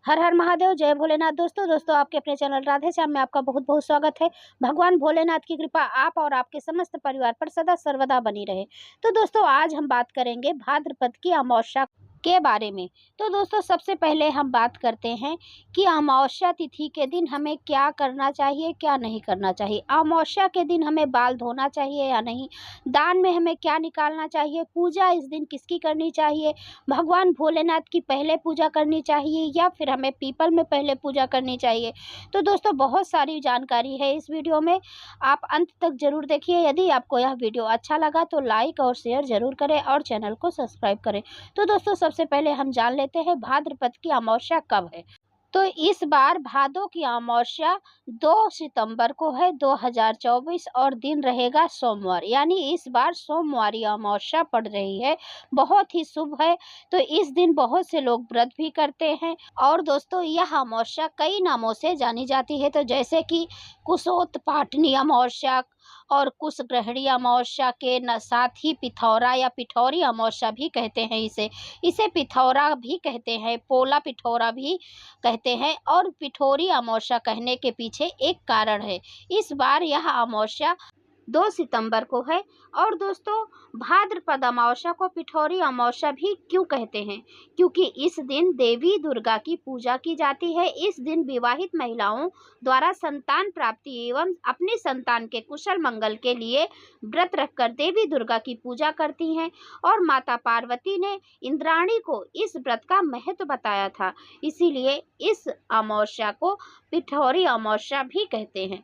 हर हर महादेव, जय भोलेनाथ। दोस्तों आपके अपने चैनल राधे श्याम में आपका बहुत बहुत स्वागत है। भगवान भोलेनाथ की कृपा आप और आपके समस्त परिवार पर सदा सर्वदा बनी रहे। तो दोस्तों आज हम बात करेंगे भाद्रपद की अमावस्या के बारे में। तो दोस्तों सबसे पहले हम बात करते हैं कि अमावस्या तिथि के दिन हमें क्या करना चाहिए, क्या नहीं करना चाहिए। अमावस्या के दिन हमें बाल धोना चाहिए या नहीं, दान में हमें क्या निकालना चाहिए, पूजा इस दिन किसकी करनी चाहिए, भगवान भोलेनाथ की पहले पूजा करनी चाहिए या फिर हमें पीपल में पहले पूजा करनी चाहिए। तो दोस्तों बहुत सारी जानकारी है इस वीडियो में, आप अंत तक जरूर देखिए। यदि आपको यह वीडियो अच्छा लगा तो लाइक और शेयर जरूर करें और चैनल को सब्सक्राइब करें। तो दोस्तों सबसे पहले हम जान लेते हैं भाद्रपद की अमावस्या कब है। तो इस बार भादों की अमावस्या 2 सितंबर को है 2024 और दिन रहेगा सोमवार, यानी इस बार सोमवारी अमावस्या पड़ रही है, बहुत ही शुभ है। तो इस दिन बहुत से लोग व्रत भी करते हैं और दोस्तों यह अमावस्या कई नामों से जानी जाती है। तो जैसे कि कुशोत्पाटनी अमावस्या और कुशग्रहणी अमावस्या के साथ ही पिथौरा या पिठौरी अमावस्या भी कहते हैं इसे पिथौरा भी कहते हैं, पोला पिठौरा भी कहते हैं। और पिठौरी अमावस्या कहने के पीछे एक कारण है, इस बार यह अमावस्या 2 सितंबर को है। और दोस्तों भाद्रपद अमावस्या को पिठौरी अमावस्या भी क्यों कहते हैं, क्योंकि इस दिन देवी दुर्गा की पूजा की जाती है। इस दिन विवाहित महिलाओं द्वारा संतान प्राप्ति एवं अपने संतान के कुशल मंगल के लिए व्रत रखकर देवी दुर्गा की पूजा करती हैं। और माता पार्वती ने इंद्राणी को इस व्रत का महत्व बताया था, इसीलिए इस अमावस्या को पिठौरी अमावस्या भी कहते हैं।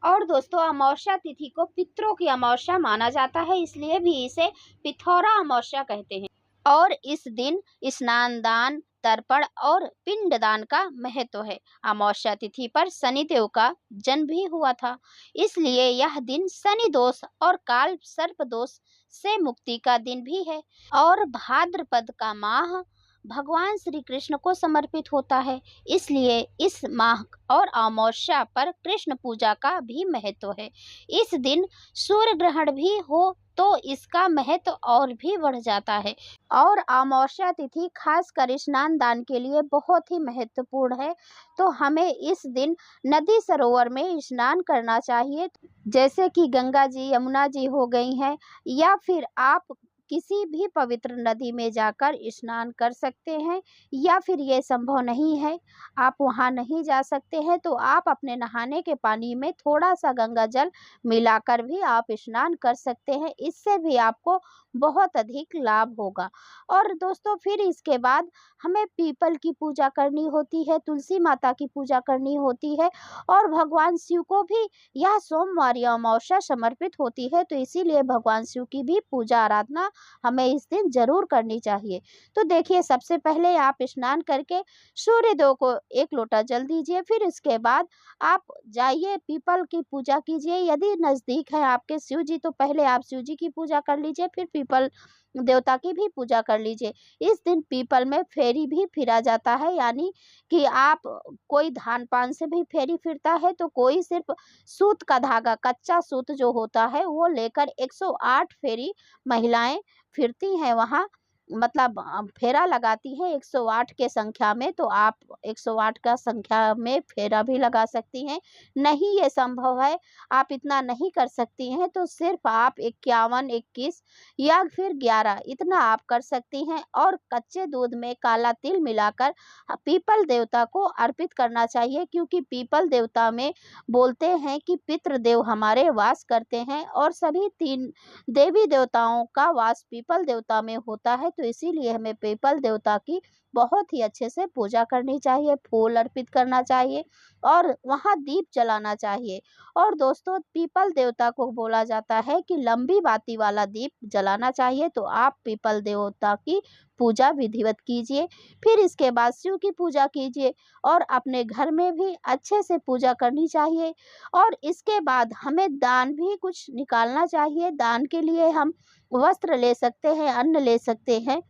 और दोस्तों अमावस्या तिथि को पितरों की अमावस्या माना जाता है, इसलिए भी इसे पिथौरा अमावस्या कहते हैं। और इस दिन स्नान दान, तर्पण और पिंडदान का महत्व है। अमावस्या तिथि पर शनिदेव का जन्म भी हुआ था, इसलिए यह दिन शनि दोष और काल सर्प दोष से मुक्ति का दिन भी है। और भाद्रपद का माह भगवान श्री कृष्ण को समर्पित होता है, इसलिए इस माह और अमावस्या पर कृष्ण पूजा का भी महत्व है। इस दिन सूर्य ग्रहण भी हो तो इसका महत्व और भी बढ़ जाता है। और अमावस्या तिथि खासकर स्नान दान के लिए बहुत ही महत्वपूर्ण है। तो हमें इस दिन नदी सरोवर में स्नान करना चाहिए, जैसे कि गंगा जी, यमुना जी हो गई हैं, या फिर आप किसी भी पवित्र नदी में जाकर स्नान कर सकते हैं। या फिर ये संभव नहीं है, आप वहाँ नहीं जा सकते हैं, तो आप अपने नहाने के पानी में थोड़ा सा गंगा जल मिलाकर भी आप स्नान कर सकते हैं, इससे भी आपको बहुत अधिक लाभ होगा। और दोस्तों फिर इसके बाद हमें पीपल की पूजा करनी होती है, तुलसी माता की पूजा करनी होती है, और भगवान शिव को भी यह सोमवारी अमावस्या समर्पित होती है, तो इसीलिए भगवान शिव की भी पूजा आराधना हमें इस दिन जरूर करनी चाहिए। तो देखिए सबसे पहले आप स्नान करके सूर्य देव को 1 लोटा जल दीजिए, फिर इसके बाद आप जाइए पीपल की पूजा कीजिए। यदि नज़दीक है आपके शिव जी तो पहले आप शिव जी की पूजा कर लीजिए, फिर पीपल देवता की भी पूजा कर लीजिए। इस दिन पीपल में फेरी भी फिरा जाता है, यानी कि आप कोई धान पान से भी फेरी फिरता है, तो कोई सिर्फ सूत का धागा, कच्चा सूत जो होता है वो लेकर 108 फेरी महिलाएं फिरती हैं वहाँ, मतलब फेरा लगाती है 108 के संख्या में। तो आप 108 का संख्या में फेरा भी लगा सकती हैं। नहीं ये संभव है, आप इतना नहीं कर सकती हैं, तो सिर्फ आप 51, 21 या फिर 11 इतना आप कर सकती हैं। और कच्चे दूध में काला तिल मिलाकर पीपल देवता को अर्पित करना चाहिए, क्योंकि पीपल देवता में बोलते हैं कि पितृ देव हमारे वास करते हैं, और सभी 3 देवी देवताओं का वास पीपल देवता में होता है। तो इसीलिए हमें पीपल देवता की बहुत ही अच्छे से पूजा करनी चाहिए, फूल अर्पित करना चाहिए और वहाँ दीप जलाना चाहिए। और दोस्तों पीपल देवता को बोला जाता है कि लंबी बाती वाला दीप जलाना चाहिए, तो आप पीपल देवता की पूजा विधिवत कीजिए। फिर इसके बाद शिव की पूजा कीजिए और अपने घर में भी अच्छे से पूजा करनी चाहिए। और इसके बाद हमें दान भी कुछ निकालना चाहिए। दान के लिए हम वस्त्र ले सकते हैं, अन्न ले सकते हैं,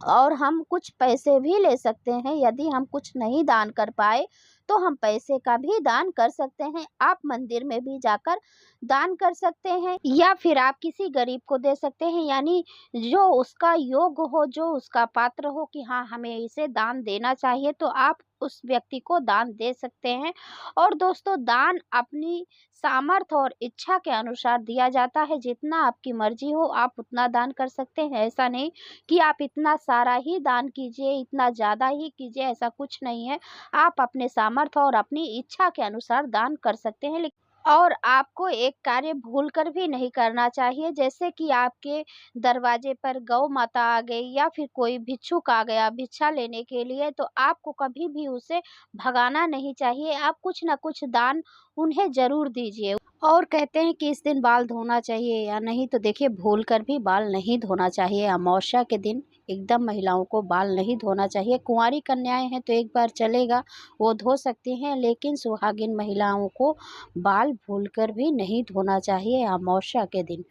और हम कुछ पैसे भी ले सकते हैं। यदि हम कुछ नहीं दान कर पाए तो हम पैसे का भी दान कर सकते हैं। आप मंदिर में भी जाकर दान कर सकते हैं, या फिर आप किसी गरीब को दे सकते हैं, यानी जो उसका योग्य हो, जो उसका पात्र हो कि हाँ हमें इसे दान देना चाहिए, तो आप उस व्यक्ति को दान दे सकते हैं। और दोस्तों, दान अपनी सामर्थ्य और इच्छा के अनुसार दिया जाता है। जितना आपकी मर्जी हो आप उतना दान कर सकते हैं। ऐसा नहीं कि आप इतना सारा ही दान कीजिए, इतना ज़्यादा ही कीजिए, ऐसा कुछ नहीं है। आप अपने सामर्थ्य और अपनी इच्छा के अनुसार दान कर सकते हैं। और आपको एक कार्य भूल कर भी नहीं करना चाहिए, जैसे कि आपके दरवाजे पर गौ माता आ गई या फिर कोई भिक्षुक आ गया भिक्षा लेने के लिए, तो आपको कभी भी उसे भगाना नहीं चाहिए। आप कुछ न कुछ दान उन्हें ज़रूर दीजिए। और कहते हैं कि इस दिन बाल धोना चाहिए या नहीं, तो देखिए भूल कर भी बाल नहीं धोना चाहिए। अमावस्या के दिन एकदम महिलाओं को बाल नहीं धोना चाहिए। कुंवारी कन्याएं हैं तो एक बार चलेगा, वो धो सकती हैं, लेकिन सुहागिन महिलाओं को बाल भूलकर भी नहीं धोना चाहिए अमावस्या के दिन।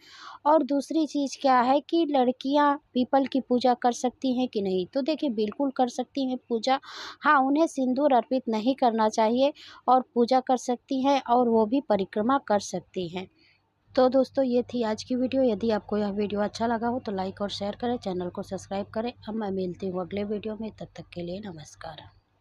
और दूसरी चीज़ क्या है कि लड़कियां पीपल की पूजा कर सकती हैं कि नहीं, तो देखिए बिल्कुल कर सकती हैं पूजा। हाँ, उन्हें सिंदूर अर्पित नहीं करना चाहिए और पूजा कर सकती हैं, और वो भी परिक्रमा कर सकती हैं। तो दोस्तों, ये थी आज की वीडियो। यदि आपको यह वीडियो अच्छा लगा हो तो लाइक और शेयर करें, चैनल को सब्सक्राइब करें। अब मैं मिलती हूँ अगले वीडियो में, तब तक के लिए नमस्कार।